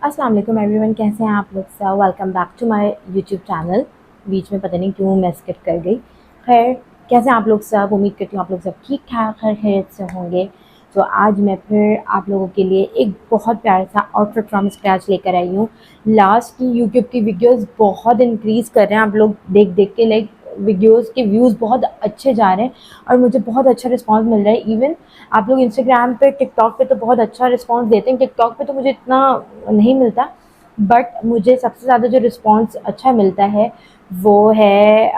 अस्सलाम वालेकुम एवरीवन, कैसे हैं आप लोग सब। Welcome back to my YouTube channel. बीच में पता नहीं क्यों मैं स्किप कर गई। खैर, कैसे हैं आप लोग सब। उम्मीद करती हूँ आप लोग सब ठीक ठाक खैर खैरियत से होंगे। तो आज मैं फिर आप लोगों के लिए एक बहुत प्यारा सा आउटफिट फ्रॉम स्क्रैच लेकर आई हूँ। लास्ट की यूट्यूब की वीडियोस बहुत इंक्रीज़ कर रहे हैं, आप लोग देख देख के लाइक वीडियोस के व्यूज़ बहुत अच्छे जा रहे हैं और मुझे बहुत अच्छा रिस्पांस मिल रहा है। इवन आप लोग इंस्टाग्राम पे, टिकटॉक पे तो बहुत अच्छा रिस्पांस देते हैं। टिकटॉक पे तो मुझे इतना नहीं मिलता, बट मुझे सबसे ज़्यादा जो रिस्पांस अच्छा मिलता है वो है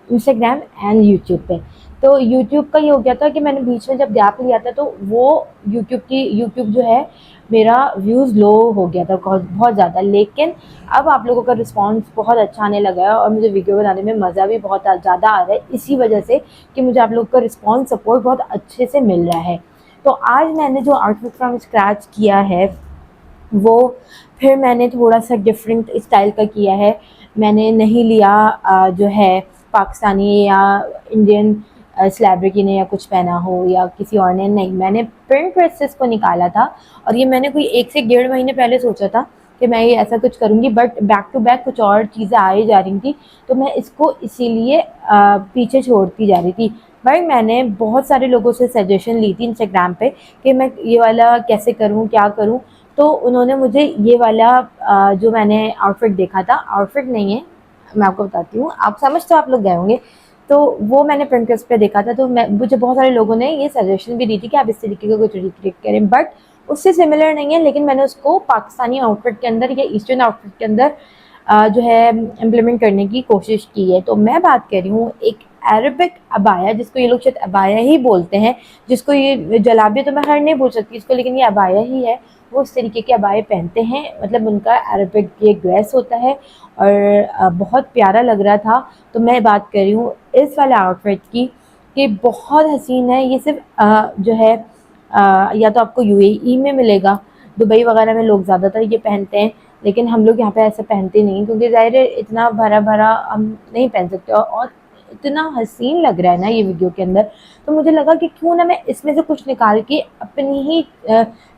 इंस्टाग्राम एंड यूट्यूब पे। तो यूट्यूब का ये हो गया था कि मैंने बीच में जब गैप लिया था तो वो यूट्यूब जो है मेरा व्यूज़ लो हो गया था बहुत बहुत ज़्यादा। लेकिन अब आप लोगों का रिस्पांस बहुत अच्छा आने लगा है और मुझे वीडियो बनाने में मज़ा भी बहुत ज़्यादा आ रहा है, इसी वजह से कि मुझे आप लोगों का रिस्पांस सपोर्ट बहुत अच्छे से मिल रहा है। तो आज मैंने जो आउटफिट फ्रॉम स्क्रैच किया है वो फिर मैंने थोड़ा सा डिफरेंट स्टाइल का किया है। मैंने नहीं लिया जो है पाकिस्तानी या इंडियन सेलिब्रिटी ने या कुछ पहना हो या किसी और ने, नहीं, मैंने प्रिंट प्रेसेस को निकाला था। और ये मैंने कोई 1 से 1.5 महीने पहले सोचा था कि मैं ये ऐसा कुछ करूँगी, बट बैक टू बैक कुछ और चीज़ें आ ही जा रही थी, तो मैं इसको इसीलिए पीछे छोड़ती जा रही थी। भाई, मैंने बहुत सारे लोगों से सजेशन ली थी इंस्टाग्राम पे कि मैं ये वाला कैसे करूँ, क्या करूँ। तो उन्होंने मुझे ये वाला जो मैंने आउटफिट देखा था, आउटफिट नहीं है, मैं आपको बताती हूँ, आप समझ तो आप लोग गए होंगे। तो वो मैंने पिंटरेस्ट पे देखा था, तो मैं मुझे बहुत सारे लोगों ने ये सजेशन भी दी थी कि आप इस तरीके का कुछ रिक्रिएट करें, बट उससे सिमिलर नहीं है। लेकिन मैंने उसको पाकिस्तानी आउटफिट के अंदर या ईस्टर्न आउटफिट के अंदर जो है इम्प्लीमेंट करने की कोशिश की है। तो मैं बात कर रही हूँ एक अरबिक अबाया, जिसको ये लोग शायद अबाया ही बोलते हैं, जिसको ये जलाबिया तो मैं हर नहीं बोल सकती इसको, लेकिन ये अबाया ही है। वो इस तरीके के अबाए पहनते हैं, मतलब उनका अरबिक ये ड्रेस होता है और बहुत प्यारा लग रहा था। तो मैं बात कर रही हूँ इस वाले आउटफिट की कि बहुत हसीन है। ये सिर्फ जो है या तो आपको यूएई में मिलेगा, दुबई वगैरह में लोग ज़्यादातर ये पहनते हैं, लेकिन हम लोग यहाँ पे ऐसे पहनते नहीं, क्योंकि ज़ाहिर है इतना भरा भरा हम नहीं पहन सकते और इतना हसीन लग रहा है ना ये वीडियो के अंदर। तो मुझे लगा कि क्यों ना मैं इसमें से कुछ निकाल के अपनी ही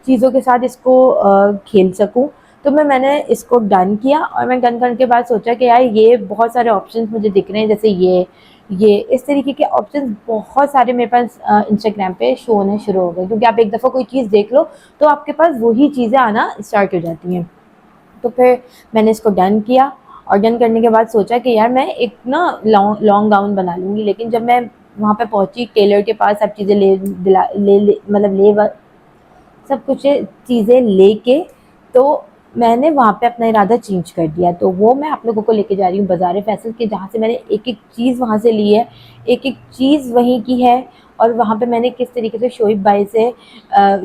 चीज़ों के साथ इसको खेल सकूं। तो मैंने इसको डन किया और मैं डन करने के बाद सोचा कि यार ये बहुत सारे ऑप्शंस मुझे दिख रहे हैं, जैसे ये इस तरीके के ऑप्शंस बहुत सारे मेरे पास इंस्टाग्राम पे शो होने शुरू हो गए, क्योंकि आप एक दफ़ा कोई चीज़ देख लो तो आपके पास वही चीज़ें आना स्टार्ट हो जाती हैं। तो फिर मैंने इसको डन किया और डन करने के बाद सोचा कि यार मैं एक ना लॉन्ग गाउन बना लूँगी। लेकिन जब मैं वहाँ पे पहुँची टेलर के पास, सब चीज़ें ले मतलब सब कुछ चीज़ें लेके, तो मैंने वहाँ पे अपना इरादा चेंज कर दिया। तो वो मैं आप लोगों को लेके जा रही हूँ बाज़ार फैसल के, जहाँ से मैंने एक एक चीज़ वहाँ से ली है, एक एक चीज़ वहीं की है। और वहाँ पे मैंने किस तरीके से शोएब भाई से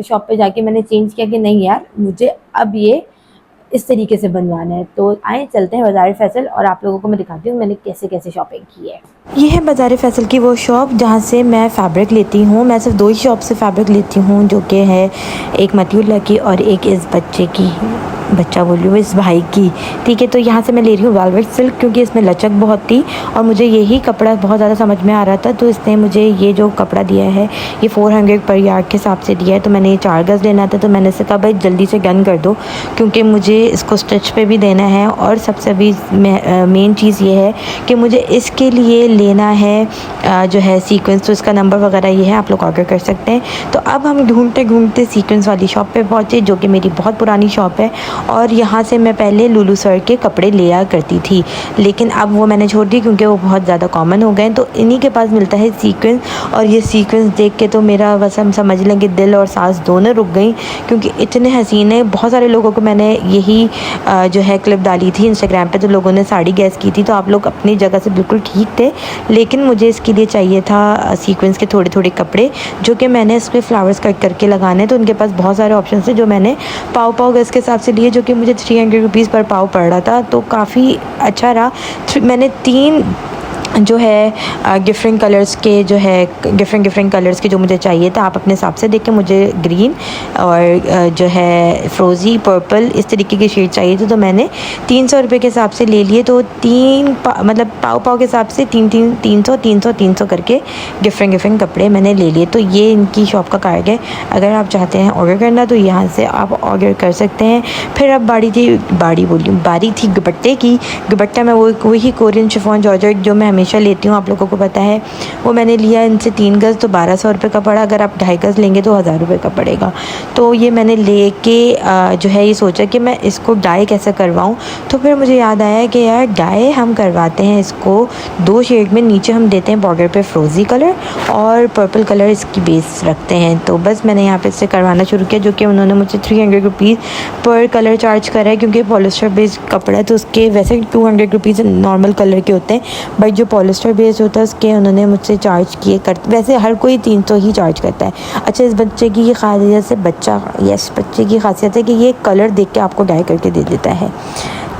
शॉप पे जाके मैंने चेंज किया कि नहीं यार, मुझे अब ये इस तरीके से बनवाना है। तो आए चलते हैं बाज़ार फैसल और आप लोगों को मैं दिखाती हूँ मैंने कैसे कैसे शॉपिंग की है। ये है बाज़ार फ़ैसल की वो शॉप जहाँ से मैं फ़ैब्रिक लेती हूँ। मैं सिर्फ 2 ही शॉप से फ़ैब्रिक लेती हूँ, जो कि है एक मतियुल्लाह की और एक इस बच्चे की, बच्चा बोल रही हूँ, इस भाई की। ठीक है, तो यहाँ से मैं ले रही हूँ वेलवेट सिल्क, क्योंकि इसमें लचक बहुत थी और मुझे यही कपड़ा बहुत ज़्यादा समझ में आ रहा था। तो इसने मुझे ये जो कपड़ा दिया है ये 400 पर यार्ड के हिसाब से दिया है। तो मैंने ये 4 गज़ लेना था, तो मैंने इससे कहा भाई जल्दी से डन कर दो, क्योंकि मुझे इसको स्टिच पे भी देना है। और सबसे अभी मेन चीज़ ये है कि मुझे इसके लिए लेना है जो है सीक्वेंस। तो इसका नंबर वगैरह ये है, आप लोग ऑर्डर कर सकते हैं। तो अब हम ढूंढते ढूंढते सीक्वेंस वाली शॉप पे पहुँचे, जो कि मेरी बहुत पुरानी शॉप है। और यहाँ से मैं पहले लुलू सर के कपड़े लिया करती थी, लेकिन अब वो मैंने छोड़ दी क्योंकि वो बहुत ज़्यादा कॉमन हो गए। तो इन्हीं के पास मिलता है सीक्वेंस, और ये सीक्वेंस देख के तो मेरा बस हम समझ लेंगे दिल और सांस दोनों रुक गई, क्योंकि इतने हसीन है। बहुत सारे लोगों को मैंने यही जो है क्लिप डाली थी इंस्टाग्राम पे, तो लोगों ने साड़ी गैस की थी। तो आप लोग अपनी जगह से बिल्कुल ठीक थे, लेकिन मुझे इसके लिए चाहिए था सीक्वेंस के थोड़े थोड़े कपड़े, जो कि मैंने इसमें फ्लावर्स कट करके लगाने। तो उनके पास बहुत सारे ऑप्शन थे, जो मैंने पाव गज़ के हिसाब से लिए, जो कि मुझे 300 रुपीज़ पर पाव पड़ रहा था। तो काफ़ी अच्छा रहा। मैंने 3 जो है डिफरेंट कलर्स के जो है डिफरेंट कलर्स के जो मुझे चाहिए था, आप अपने हिसाब से देखें। मुझे ग्रीन और जो है फ्रोज़ी पर्पल इस तरीके की शेड चाहिए थी, तो मैंने 300 रुपये के हिसाब से ले लिए। तो मतलब पाव के हिसाब से 300 करके डिफरेंट कपड़े मैंने ले लिए। तो ये इनकी शॉप का कार्ड है। अगर आप चाहते हैं ऑर्डर करना तो यहाँ से आप ऑर्डर कर सकते हैं। फिर अब बारी थी दुपट्टे की। दुपट्टा मैं वही कोरियन शिफॉन जॉर्जेट जो मैं हमेशा लेती हूँ, आप लोगों को पता है, वो मैंने लिया इनसे 3 गज़, तो 1200 रुपये का पड़ा। अगर आप 2.5 गज़ लेंगे तो 1000 रुपये का पड़ेगा। तो ये मैंने लेके जो है ये सोचा कि मैं इसको डाई कैसे करवाऊँ। तो फिर मुझे याद आया कि यार डाई हम करवाते हैं इसको 2 शेड में। नीचे हम देते हैं बॉर्डर पे फ्रोज़ी कलर और पर्पल कलर इसकी बेस रखते हैं। तो बस मैंने यहाँ पे इससे करवाना शुरू किया, जो कि उन्होंने मुझे 300 रुपीज़ पर कलर चार्ज करा है, क्योंकि पॉलिस्टर बेस्ड कपड़ा है तो उसके वैसे 200 रुपीज़ नॉर्मल कलर के होते हैं, बट जो पॉलिस्टर बेस्ड होता है उसके उन्होंने मुझसे चार्ज किए वैसे हर कोई 300 ही चार्ज करता है। अच्छा, इस बच्चे की ये खासियत से बच्चे की खासियत है कि ये कलर देख के आपको डाई करके दे देता है।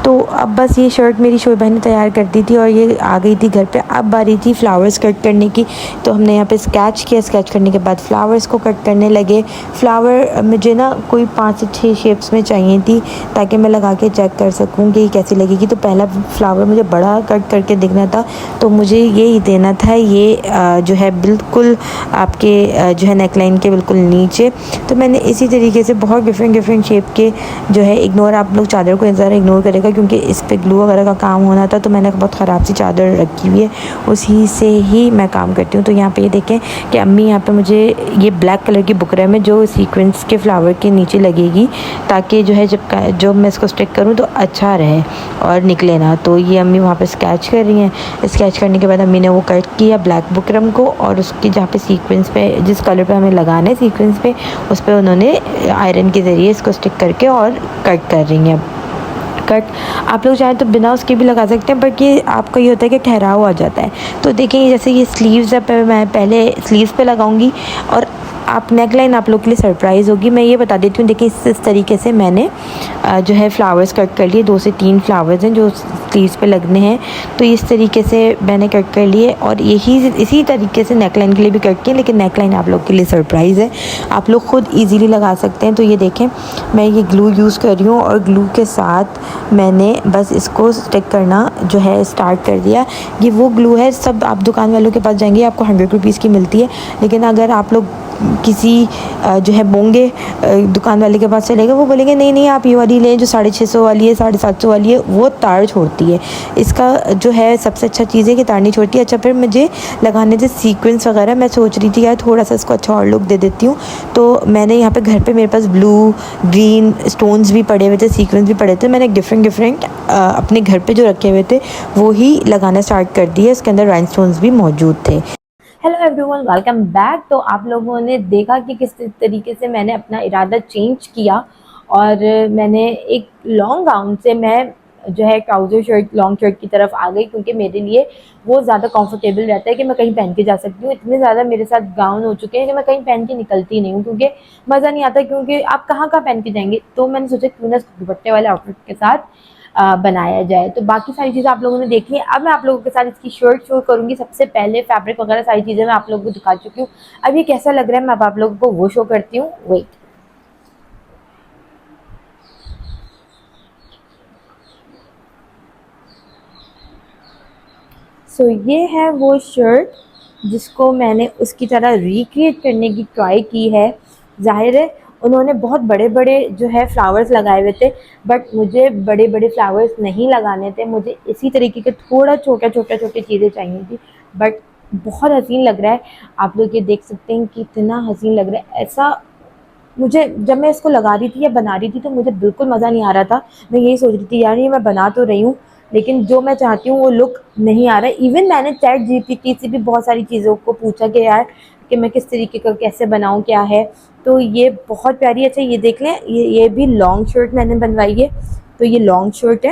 तो अब बस ये शर्ट मेरी शोएबा ने तैयार कर दी थी और ये आ गई थी घर पे। अब बारी थी फ्लावर्स कट करने की, तो हमने यहाँ पे स्केच किया। स्केच करने के बाद फ्लावर्स को कट करने लगे। फ्लावर मुझे ना कोई 5 से 6 शेप्स में चाहिए थी, ताकि मैं लगा के चेक कर सकूँ कि कैसी लगेगी। तो पहला फ्लावर मुझे बड़ा कट करके देखना था, तो मुझे ये ही देना था। ये जो है बिल्कुल आपके जो है नेकलाइन के बिल्कुल नीचे। तो मैंने इसी तरीके से बहुत डिफरेंट शेप के जो है, इग्नोर आप लोग चादर को ज़रा इग्नोर करेगा क्योंकि इस पे ग्लू वगैरह का काम होना था। तो मैंने बहुत ख़राब सी चादर रखी हुई है, उसी से ही मैं काम करती हूँ। तो यहाँ पे ये देखें कि अम्मी यहाँ पे मुझे ये ब्लैक कलर की बुकरम है जो सीक्वेंस के फ्लावर के नीचे लगेगी, ताकि जो है जब मैं इसको स्टिक करूँ तो अच्छा रहे और निकले ना। तो ये अम्मी वहाँ पे स्केच कर रही हैं। स्केच करने के बाद अम्मी ने वो कट किया ब्लैक बुकरम को, और उसकी जहाँ पे सीक्वेंस पे जिस कलर पे हमें लगाना है सीक्वेंस पे, उस पर उन्होंने आयरन के ज़रिए इसको स्टिक करके और कट कर रही हैं। कट आप लोग चाहें तो बिना उसके भी लगा सकते हैं, बट ये आपका ये होता है कि ठहराव आ जाता है। तो देखें जैसे ये स्लीव्स है, मैं पहले स्लीव्स पे लगाऊंगी और आप नेकलाइन आप लोग के लिए सरप्राइज़ होगी। मैं ये बता देती हूँ, देखिए इस तरीके से मैंने जो है फ्लावर्स कट कर लिए। 2 से 3 फ्लावर्स हैं जो स्लीव्स पे लगने हैं, तो इस तरीके से मैंने कट कर लिए। और इसी तरीके से नेकलाइन के लिए भी कट किए, लेकिन नेकलाइन आप लोग के लिए सरप्राइज़ है, आप लोग ख़ुद ईज़िली लगा सकते हैं। तो ये देखें मैं ये ग्लू यूज़ कर रही हूँ और ग्लू के साथ मैंने बस इसको स्टिक करना जो है स्टार्ट कर दिया। ये वो ग्लू है, सब आप दुकान वालों के पास जाएंगे आपको 100 रुपीज़ की मिलती है, लेकिन अगर आप लोग किसी जो है बोंगे दुकान वाले के पास चलेगा, वो बोलेंगे नहीं आप ये वाली लें जो 650 वाली है, 750 वाली है, वो तार छोड़ती है। इसका जो है सबसे अच्छा चीज़ है कि तार नहीं छोड़ती है। अच्छा, फिर मुझे लगाने थे सीक्वेंस वगैरह। मैं सोच रही थी यार थोड़ा सा इसको अच्छा और लुक दे देती हूँ, तो मैंने यहाँ पे घर पे मेरे पास ब्लू ग्रीन स्टोन्स भी पड़े हुए थे, सीक्वेंस भी पड़े थे। मैंने डिफरेंट अपने घर पे जो रखे हुए थे वो ही लगाना स्टार्ट कर दिया। इसके अंदर राइनस्टोन्स भी मौजूद थे। Hello everyone, welcome back. तो आप लोगों ने देखा कि किस तरीके से मैंने अपना इरादा चेंज किया और मैंने एक लॉन्ग गाउन से मैं जो है ट्राउज़र शर्ट लॉन्ग शर्ट की तरफ आ गई, क्योंकि मेरे लिए वो ज़्यादा कंफर्टेबल रहता है कि मैं कहीं पहन के जा सकती हूँ। इतने ज़्यादा मेरे साथ गाउन हो चुके हैं कि मैं कहीं पहन के निकलती नहीं हूँ, क्योंकि मज़ा नहीं आता, क्योंकि आप कहाँ पहन के जाएंगे। तो मैंने सोचा क्यों ना दुपट्टे वाले आउटफिट के साथ बनाया जाए। तो बाकी सारी चीज़ें आप लोगों ने देख ली। अब मैं आप लोगों के साथ इसकी शर्ट शो करूँगी। सबसे पहले फैब्रिक वगैरह सारी चीज़ें मैं आप लोगों को दिखा चुकी हूँ। अब ये कैसा लग रहा है मैं अब आप लोगों को वो शो करती हूँ। वेट, सो ये है वो शर्ट जिसको मैंने उसकी तरह रिक्रिएट करने की ट्राई की है। जाहिर है उन्होंने बहुत बड़े बड़े जो है फ्लावर्स लगाए हुए थे, बट मुझे बड़े बड़े फ्लावर्स नहीं लगाने थे। मुझे इसी तरीके के थोड़ा छोटे चीज़ें चाहिए थी, बट बहुत हसीन लग रहा है। आप लोग ये देख सकते हैं कि इतना हसीन लग रहा है। ऐसा मुझे जब मैं इसको लगा रही थी या बना रही थी तो मुझे बिल्कुल मज़ा नहीं आ रहा था। मैं यही सोच रही थी यार ये मैं बना तो रही हूँ, लेकिन जो मैं चाहती हूँ वो लुक नहीं आ रहा है। इवन मैंने चैट जीपीटी से भी बहुत सारी चीज़ों को पूछा कि यार कि मैं किस तरीके का कैसे बनाऊँ क्या है। तो ये बहुत प्यारी। अच्छा ये देख लें, ये भी लॉन्ग शर्ट मैंने बनवाई है। तो ये लॉन्ग शर्ट है।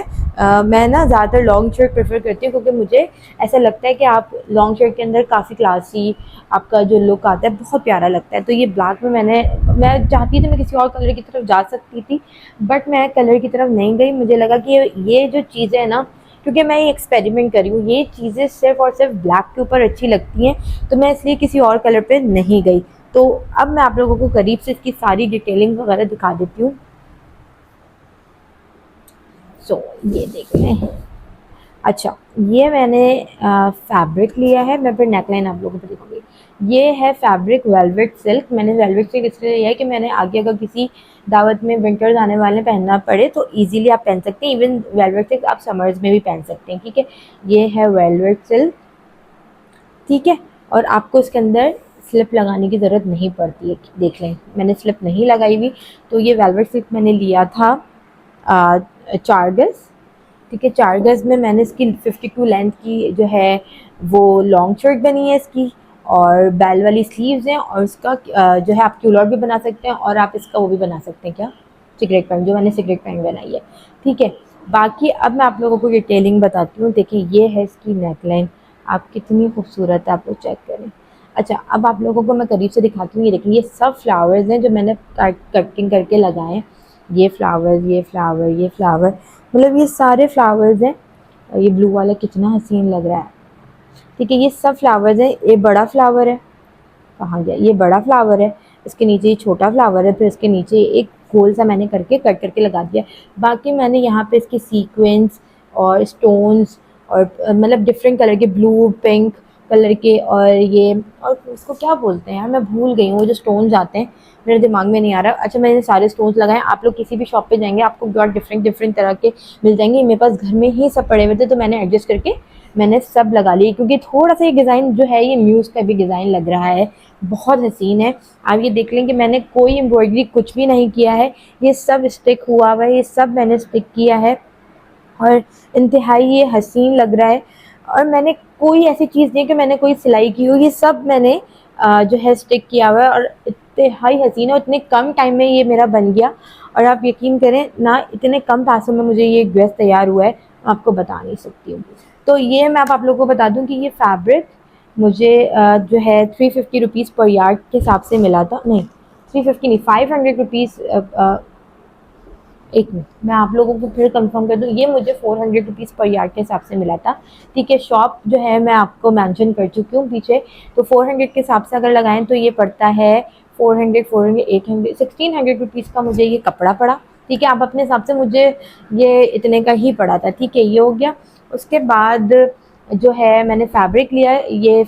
मैं ना ज़्यादातर लॉन्ग शर्ट प्रेफर करती हूँ, क्योंकि मुझे ऐसा लगता है कि आप लॉन्ग शर्ट के अंदर काफ़ी क्लासी आपका जो लुक आता है बहुत प्यारा लगता है। तो ये ब्लैक में मैं चाहती थी मैं किसी और कलर की तरफ जा सकती थी, बट मैं कलर की तरफ नहीं गई। मुझे लगा कि ये जो चीज़ें हैं ना, क्योंकि मैं ये एक्सपेरिमेंट कर रही हूँ, ये चीज़ें सिर्फ और सिर्फ ब्लैक के ऊपर अच्छी लगती हैं, तो मैं इसलिए किसी और कलर पे नहीं गई। तो अब मैं आप लोगों को करीब से इसकी सारी डिटेलिंग वगैरह दिखा देती हूँ। सो ये देख लें। अच्छा, ये मैंने फैब्रिक लिया है, मैं फिर नेकलाइन आप लोगों को दिखाऊंगी। ये है फैब्रिक वेलवेट सिल्क। मैंने वेलवेट सिल्क इसलिए लिया है कि मैंने आगे अगर किसी दावत में विंटर्स आने वाले पहनना पड़े तो इजीली आप पहन सकते हैं। इवन वेलवेट सिल्क आप समर्स में भी पहन सकते हैं, ठीक है। ये है वेलवेट सिल्क, ठीक है। और आपको इसके अंदर स्लिप लगाने की ज़रूरत नहीं पड़ती है, देख लें मैंने स्लिप नहीं लगाई हुई। तो ये वेलवेट सिल्क मैंने लिया था 4 गज़, ठीक है। 4 गज़ में मैंने इसकी 52 लेंथ की जो है वो लॉन्ग शर्ट बनी है इसकी, और बैल वाली स्लीव्स हैं, और इसका जो है आप क्यूलर भी बना सकते हैं, और आप इसका वो भी बना सकते हैं, क्या, सिगरेट पैंट, जो मैंने सिगरेट पैंट बनाई है, ठीक है। बाकी अब मैं आप लोगों को डिटेलिंग बताती हूँ। देखिए ये है इसकी नेकलाइन, आप कितनी खूबसूरत है, आप लोग चेक करें। अच्छा, अब आप लोगों को मैं करीब से दिखाती हूँ। ये देखिए, ये सब फ्लावर्स हैं जो मैंने कटिंग करके लगाए हैं। ये फ्लावर्स, ये फ्लावर, ये फ्लावर, मतलब ये सारे फ्लावर्स हैं। ये ब्लू वाला कितना हसीन लग रहा है, ठीक है। ये सब फ्लावर्स हैं। ये बड़ा फ्लावर है, कहाँ गया, ये बड़ा फ्लावर है, इसके नीचे ये छोटा फ्लावर है, फिर इसके नीचे एक गोल सा मैंने करके कट करके लगा दिया। बाकी मैंने यहाँ पे इसके सीक्वेंस और स्टोन्स और मतलब डिफरेंट कलर के, ब्लू पिंक कलर के, और ये, और उसको क्या बोलते हैं यार, मैं भूल गई हूँ, वो जो स्टोन्स आते हैं मेरे दिमाग में नहीं आ रहा। अच्छा, मैंने सारे स्टोन्स लगाए। आप लोग किसी भी शॉप पे जाएंगे आपको बहुत डिफरेंट डिफरेंट तरह के मिल जाएंगे। मेरे पास घर में ही सब पड़े हुए थे, तो मैंने एडजस्ट करके मैंने सब लगा लिए, क्योंकि थोड़ा सा ये डिज़ाइन जो है, ये म्यूज़ का भी डिज़ाइन लग रहा है, बहुत हसीन है। आप ये देख लें कि मैंने कोई एम्ब्रॉयडरी कुछ भी नहीं किया है, ये सब स्टिक हुआ हुआ है, ये सब मैंने स्टिक किया है, और इंतहाई ये हसीन लग रहा है। और मैंने कोई ऐसी चीज़ नहीं कि मैंने कोई सिलाई की हो, ये सब मैंने जो है स्टिक किया हुआ है, और इंतहाई हसीन है। और इतने कम टाइम में ये मेरा बन गया, और आप यकीन करें ना, इतने कम पैसों में मुझे ये ड्रेस तैयार हुआ है, आपको बता नहीं सकती हूँ। तो ये मैं आप लोगों को बता दूँ कि ये फैब्रिक मुझे जो है 350 रुपीज़ पर यार्ड के हिसाब से मिला था। नहीं, 350 नहीं, 500 रुपीज़। एक मिनट, मैं आप लोगों को फिर कंफर्म कर दूँ, ये मुझे 400 रुपीज़ पर यार्ड के हिसाब से मिला था, ठीक है। शॉप जो है मैं आपको मेंशन कर चुकी हूँ पीछे। तो 400 के हिसाब से अगर लगाएं तो ये पड़ता है 400, 800, 1600 रुपीज़ का मुझे ये कपड़ा पड़ा, ठीक है। आप अपने हिसाब से, मुझे ये इतने का ही पड़ा था, ठीक है। ये हो गया। उसके बाद जो है मैंने फैब्रिक लिया, ये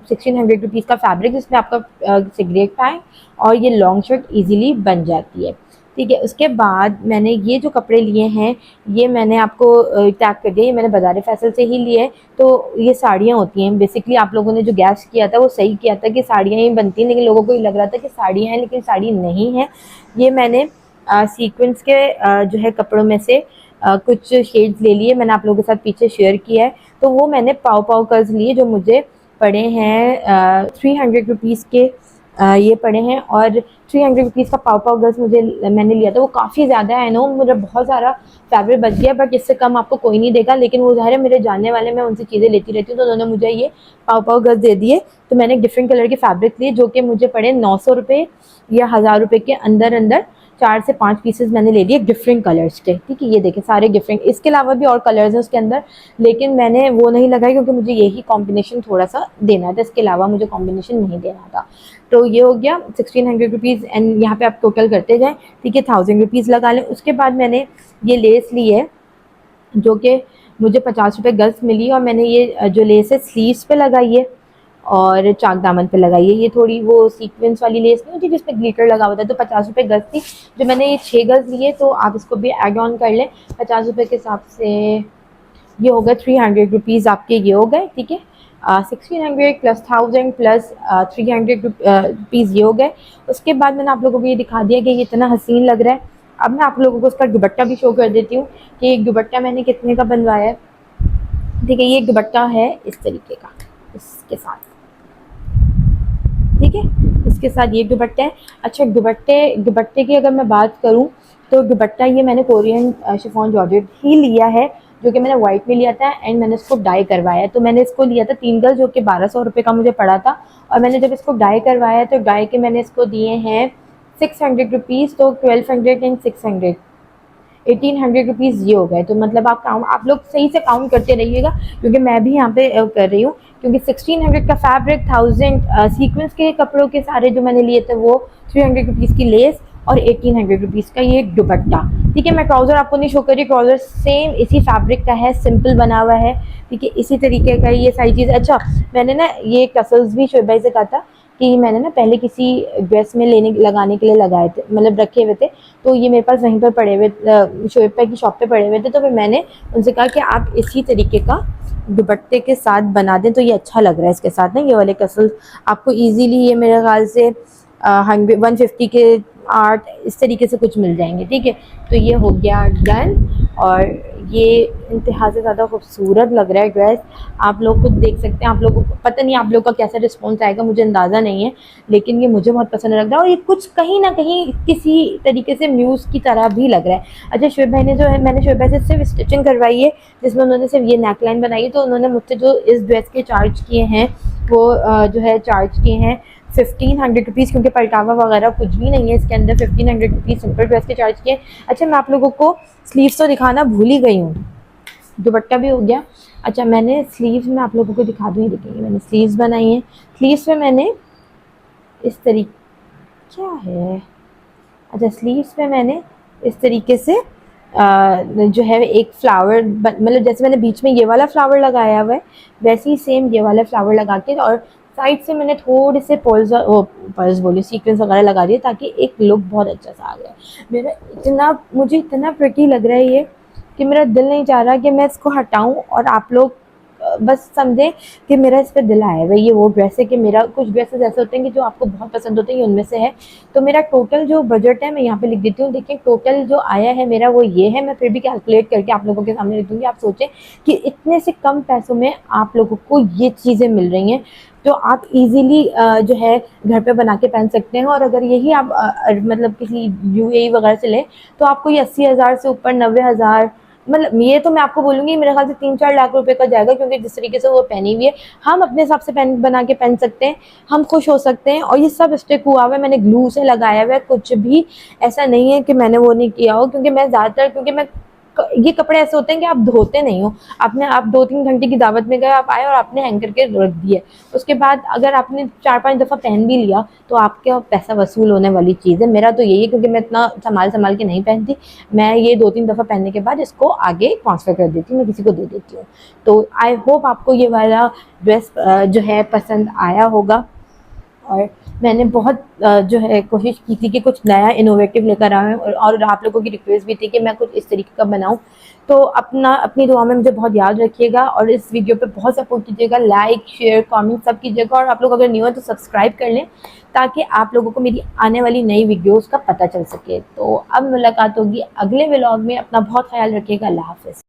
1600 रुपीज़ का फैब्रिक, जिसमें आपका सिगरेट पैंट और ये लॉन्ग शर्ट इजीली बन जाती है, ठीक है। उसके बाद मैंने ये जो कपड़े लिए हैं, ये मैंने आपको टैग कर दिया, ये मैंने बाज़ार फैसल से ही लिए। तो ये साड़ियाँ होती हैं बेसिकली। आप लोगों ने जो गैस किया था वो सही किया था कि साड़ियाँ ही बनती हैं, लेकिन लोगों को ये लग रहा था कि साड़ियाँ हैं, लेकिन साड़ी नहीं है। ये मैंने सीक्वेंस के जो है कपड़ों में से कुछ शेड्स ले लिए, मैंने आप लोगों के साथ पीछे शेयर किया है। तो वो मैंने पाव पाव कर्ज लिए, जो मुझे पड़े हैं 300 रुपीज़ के, ये पड़े हैं। और 300 रुपीज़ का पाव पाव गर्ल्स मुझे मैंने लिया था, वो काफ़ी ज़्यादा है ना, मुझे बहुत सारा फैब्रिक बच गया, बट इससे कम आपको कोई नहीं देगा। लेकिन वो ज़ाहिर है मेरे जानने वाले, मैं उनसे चीज़ें लेती रहती हूँ, तो उन्होंने मुझे ये पाव पाव गर्ल्स दे दिए। तो मैंने डिफरेंट कलर के फैब्रिक लिए, जो कि मुझे पड़े 900 रुपये या 1000 रुपये के अंदर अंदर। 4 से 5 पीसेस मैंने ले लिए डिफरेंट कलर्स के, ठीक है। ये देखें सारे डिफरेंट, इसके अलावा भी और कलर्स हैं उसके अंदर, लेकिन मैंने वो नहीं लगाई क्योंकि मुझे यही कॉम्बिनेशन थोड़ा सा देना था, इसके अलावा मुझे कॉम्बिनेशन नहीं देना था। तो ये हो गया 1600 रुपीज़, एंड यहाँ पे आप टोटल करते जाएँ, ठीक है। 1000 रुपीज़ लगा लें। उसके बाद मैंने ये लेस ली है, जो कि मुझे 50 रुपये गज़ मिली, और मैंने ये जो लेस है स्लीव्स पे लगाई है और चाक दामन पे लगाई है। ये थोड़ी वो सीक्वेंस वाली लेस नहीं होती जिसपे ग्लिटर लगा हुआ था, तो 50 रुपये गज़ थी, जो मैंने ये 6 गज़ लिए। तो आप इसको भी ऐड ऑन कर लें 50 रुपये के हिसाब से। ये हो गए 300 रुपीज़ आपके, ये हो गए, ठीक है। 1600 प्लस 1000 प्लस 300 रुपीज़ ये हो गए। उसके बाद मैंने आप लोगों को ये दिखा दिया कि ये इतना हसीन लग रहा है। अब मैं आप लोगों को उसका दुपट्टा भी शो कर देती हूँ कि एक दुपट्टा मैंने कितने का बनवाया है, ठीक है। ये एक दुपट्टा है इस तरीके का, इसके साथ, ठीक है। इसके साथ ये दुपट्टा है। अच्छा, दुपट्टे की अगर मैं बात करूँ तो दुपट्टा ये मैंने कोरियन शिफॉन जॉर्जेट ही लिया है, जो कि मैंने वाइट में लिया था, एंड मैंने इसको डाई करवाया है। तो मैंने इसको लिया था 3 गज, जो कि 1200 रुपये का मुझे पड़ा था। और मैंने जब इसको डाई करवाया तो डाई के मैंने इसको दिए हैं 600 रुपीज़, तो 1200 एंड 600, 1800 रुपीज़ ये हो गए। तो मतलब आप लोग सही से काउंट करते रहिएगा, क्योंकि मैं भी यहाँ पे कर रही हूँ, क्योंकि 1600 का फैब्रिक, 1000 सीक्वेंस के कपड़ों के सारे जो मैंने लिए थे वो 300 रुपीज़ की लेस और 1800 रुपीज़ का ये दुपट्टा। ठीक है, मैं ट्राउज़र आपको नहीं शो कर रही, ट्राउज़र सेम इसी फैब्रिक का है, सिंपल बना हुआ है। ठीक है, इसी तरीके का ये सारी चीज़। अच्छा, मैंने ना ये टसल्स भी शोएब भाई से कहा था कि मैंने ना पहले किसी ड्रेस में लगाने के लिए लगाए थे, मतलब रखे हुए थे, तो ये मेरे पास वहीं पर पड़े हुए, शोएब भाई की शॉप पे पड़े हुए थे। तो फिर मैंने उनसे कहा कि आप इसी तरीके का दुपट्टे के साथ बना दें, तो ये अच्छा लग रहा है इसके साथ ना, ये वाले टसल्स आपको ईजीली ये मेरे ख्याल से 150 के 8 इस तरीके से कुछ मिल जाएंगे। ठीक है, तो ये हो गया डन। और ये इंतहा से ज़्यादा खूबसूरत लग रहा है ड्रेस, आप लोग खुद देख सकते हैं। आप लोगों को पता नहीं आप लोग का कैसा रिस्पॉन्स आएगा, मुझे अंदाज़ा नहीं है, लेकिन ये मुझे बहुत पसंद लग रहा है और ये कुछ कहीं ना कहीं किसी तरीके से म्यूज़ की तरह भी लग रहा है। अच्छा, शोएब भाई ने जो है, मैंने शोएब भाई से सिर्फ स्टिचिंग करवाई है, जिसमें उन्होंने सिर्फ ये नेकलाइन बनाई है, तो उन्होंने मुझसे जो इस ड्रेस के चार्ज किए हैं वो जो है चार्ज किए हैं 1500 रुपीज़, क्योंकि पलटावा वगैरह कुछ भी नहीं है इसके अंदर। 1500 रुपीज़ सिंपल ड्रेस के चार्ज किए। अच्छा, मैं आप लोगों को स्लीव्स तो दिखाना भूल ही गई हूँ, दुपट्टा भी हो गया। अच्छा, मैंने स्लीव्स में आप लोगों को दिखा दूँ, ही दिखेंगे, मैंने स्लीव्स बनाई हैं। स्लीव्स में मैंने इस तरीके, क्या है, अच्छा स्लीव्स पे मैंने इस तरीके से जो है एक फ्लावर, मतलब जैसे मैंने बीच में ये वाला फ्लावर लगाया हुआ है, वैसे ही सेम ये वाला फ्लावर लगा के, और साइड से मैंने थोड़े से पर्ल्स बोली सीक्वेंस वगैरह लगा दिए, ताकि एक लुक बहुत अच्छा सा आ गया। मुझे इतना प्रिटी लग रहा है ये कि मेरा दिल नहीं चाह रहा कि मैं इसको हटाऊं, और आप लोग बस समझें कि मेरा इस पर दिल आया है। ये वो ड्रेस है कि मेरा कुछ ड्रेसेस ऐसे होते हैं कि जो आपको बहुत पसंद होते हैं, ये उनमें से है। तो मेरा टोटल जो बजट है मैं यहाँ पे लिख देती हूँ। देखिए, टोटल जो आया है मेरा वो ये है, मैं फिर भी कैलकुलेट करके आप लोगों के सामने लिख दूँगी। आप सोचें कि इतने से कम पैसों में आप लोगों को ये चीज़ें मिल रही हैं, तो आप इजीली जो है घर पे बना के पहन सकते हैं। और अगर यही आप मतलब किसी यूएई वगैरह से लें, तो आपको ये 80,000 से ऊपर, 90,000, मतलब ये तो मैं आपको बोलूँगी मेरे ख्याल से 3-4 लाख रुपए का जाएगा, क्योंकि जिस तरीके से वो पहनी हुई है, हम अपने हिसाब से पहन बना के पहन सकते हैं, हम खुश हो सकते हैं। और ये सब स्टिक हुआ हुआ है, मैंने ग्लू से लगाया हुआ है, कुछ भी ऐसा नहीं है कि मैंने वो नहीं किया हो, क्योंकि मैं ज़्यादातर, क्योंकि मैं ये कपड़े ऐसे होते हैं कि आप धोते नहीं हो, आपने आप 2-3 घंटे की दावत में गए, आप आए और आपने हैंग करके रख दिए, उसके बाद अगर आपने 4-5 दफ़ा पहन भी लिया तो आपका पैसा वसूल होने वाली चीज़ है। मेरा तो यही है, क्योंकि मैं इतना संभाल के नहीं पहनती, मैं ये 2-3 दफ़ा पहनने के बाद इसको आगे ट्रांसफ़र कर देती हूँ, मैं किसी को दे देती हूँ। तो आई होप आपको ये वाला ड्रेस जो है पसंद आया होगा। और मैंने बहुत जो है कोशिश की थी कि कुछ नया इनोवेटिव लेकर आएँ, और आप लोगों की रिक्वेस्ट भी थी कि मैं कुछ इस तरीके का बनाऊँ। तो अपनी दुआ में मुझे बहुत याद रखिएगा, और इस वीडियो पे बहुत सपोर्ट कीजिएगा, लाइक शेयर कमेंट सब कीजिएगा। और आप लोग अगर न्यू हैं तो सब्सक्राइब कर लें, ताकि आप लोगों को मेरी आने वाली नई वीडियोज़ का पता चल सके। तो अब मुलाकात होगी अगले व्लॉग में, अपना बहुत ख्याल रखिएगा, अल्लाह हाफ़िज़।